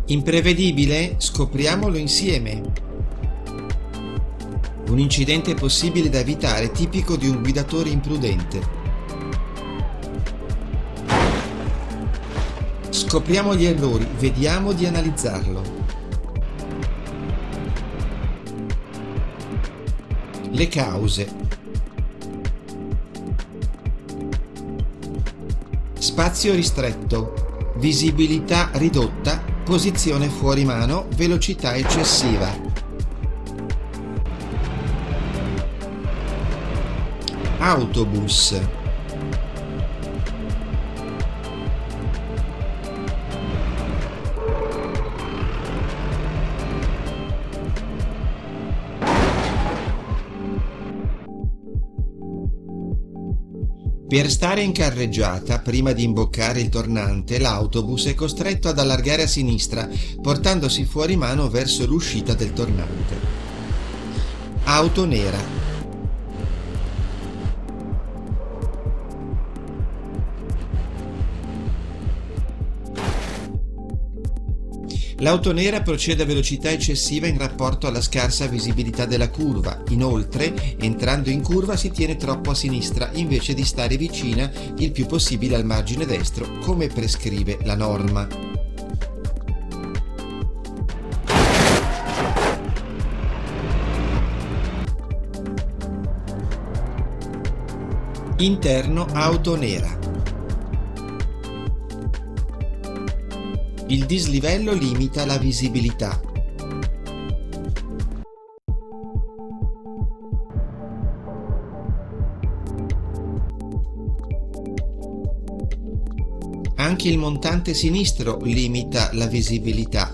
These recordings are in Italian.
Imprevedibile? Scopriamolo insieme. Un incidente possibile da evitare, tipico di un guidatore imprudente. Scopriamo gli errori, vediamo di analizzarlo. Le cause. Spazio ristretto, visibilità ridotta, posizione fuori mano, velocità eccessiva. Autobus. Per stare in carreggiata, prima di imboccare il tornante, l'autobus è costretto ad allargare a sinistra, portandosi fuori mano verso l'uscita del tornante. Auto nera. L'auto nera procede a velocità eccessiva in rapporto alla scarsa visibilità della curva. Inoltre, entrando in curva si tiene troppo a sinistra invece di stare vicina il più possibile al margine destro, come prescrive la norma. Interno auto nera. Il dislivello limita la visibilità. Anche il montante sinistro limita la visibilità.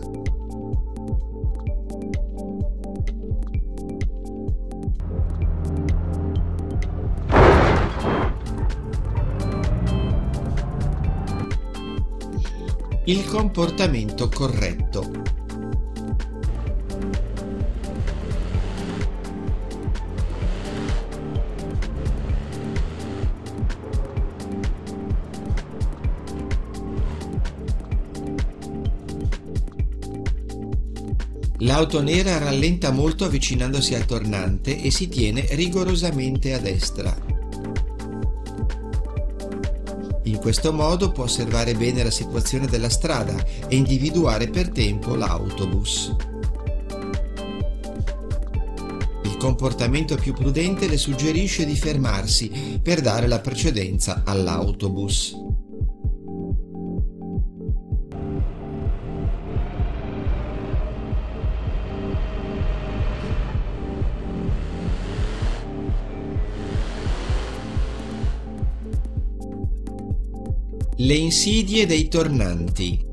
Il comportamento corretto. L'auto nera rallenta molto avvicinandosi al tornante e si tiene rigorosamente a destra. In questo modo può osservare bene la situazione della strada e individuare per tempo l'autobus. Il comportamento più prudente le suggerisce di fermarsi per dare la precedenza all'autobus. Le insidie dei tornanti.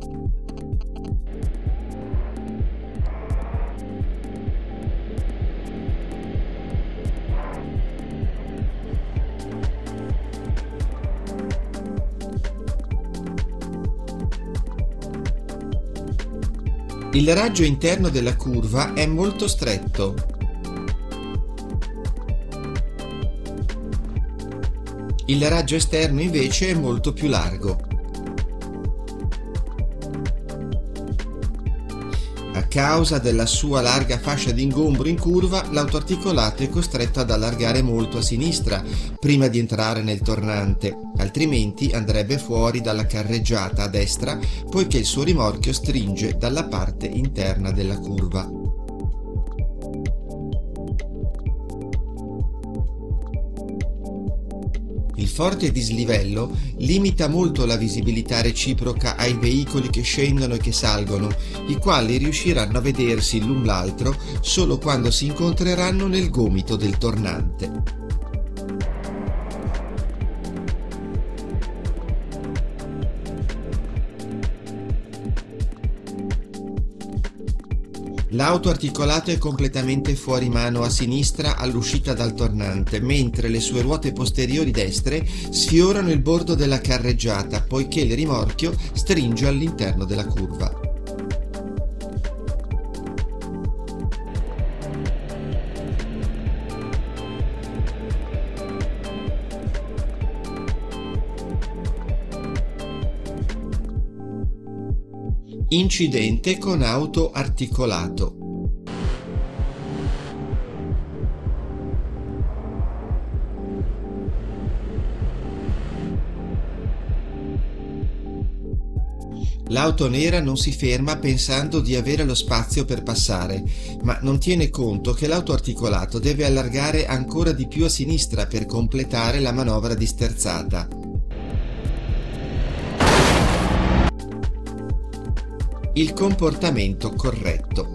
Il raggio interno della curva è molto stretto. Il raggio esterno invece è molto più largo. A causa della sua larga fascia di ingombro in curva, l'autoarticolato è costretto ad allargare molto a sinistra prima di entrare nel tornante, altrimenti andrebbe fuori dalla carreggiata a destra, poiché il suo rimorchio stringe dalla parte interna della curva. Il forte dislivello limita molto la visibilità reciproca ai veicoli che scendono e che salgono, i quali riusciranno a vedersi l'un l'altro solo quando si incontreranno nel gomito del tornante. L'auto articolato è completamente fuori mano a sinistra all'uscita dal tornante, mentre le sue ruote posteriori destre sfiorano il bordo della carreggiata, poiché il rimorchio stringe all'interno della curva. Incidente con auto articolato. L'auto nera non si ferma pensando di avere lo spazio per passare, ma non tiene conto che l'auto articolato deve allargare ancora di più a sinistra per completare la manovra di sterzata. Il comportamento corretto.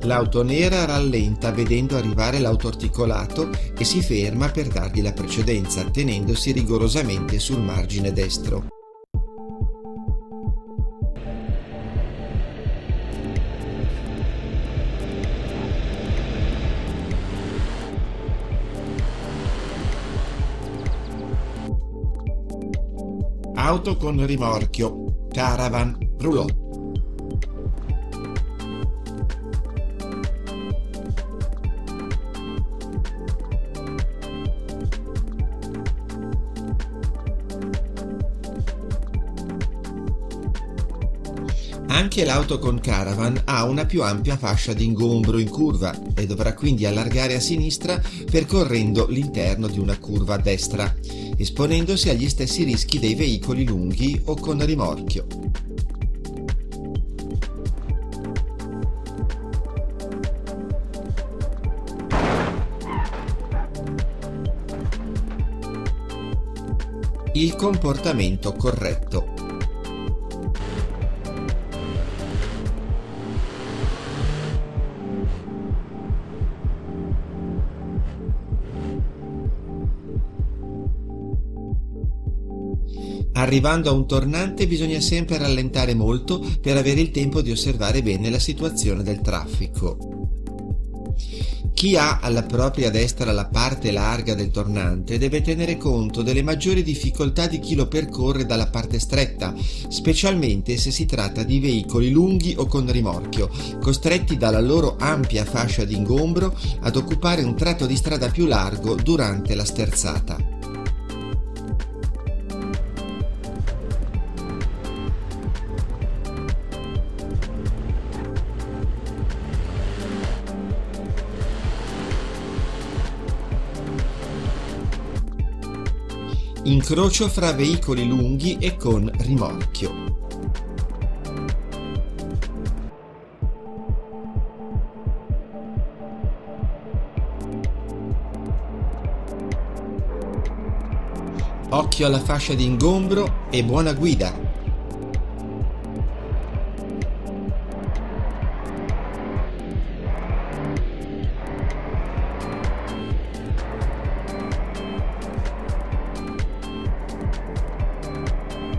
L'auto nera rallenta vedendo arrivare l'auto articolato e si ferma per dargli la precedenza, tenendosi rigorosamente sul margine destro. Auto con rimorchio, caravan, rouleau. Anche l'auto con caravan ha una più ampia fascia di ingombro in curva e dovrà quindi allargare a sinistra percorrendo l'interno di una curva a destra, esponendosi agli stessi rischi dei veicoli lunghi o con rimorchio. Il comportamento corretto. Arrivando a un tornante bisogna sempre rallentare molto per avere il tempo di osservare bene la situazione del traffico. Chi ha alla propria destra la parte larga del tornante deve tenere conto delle maggiori difficoltà di chi lo percorre dalla parte stretta, specialmente se si tratta di veicoli lunghi o con rimorchio, costretti dalla loro ampia fascia di ingombro ad occupare un tratto di strada più largo durante la sterzata. Incrocio fra veicoli lunghi e con rimorchio. Occhio alla fascia di ingombro e buona guida.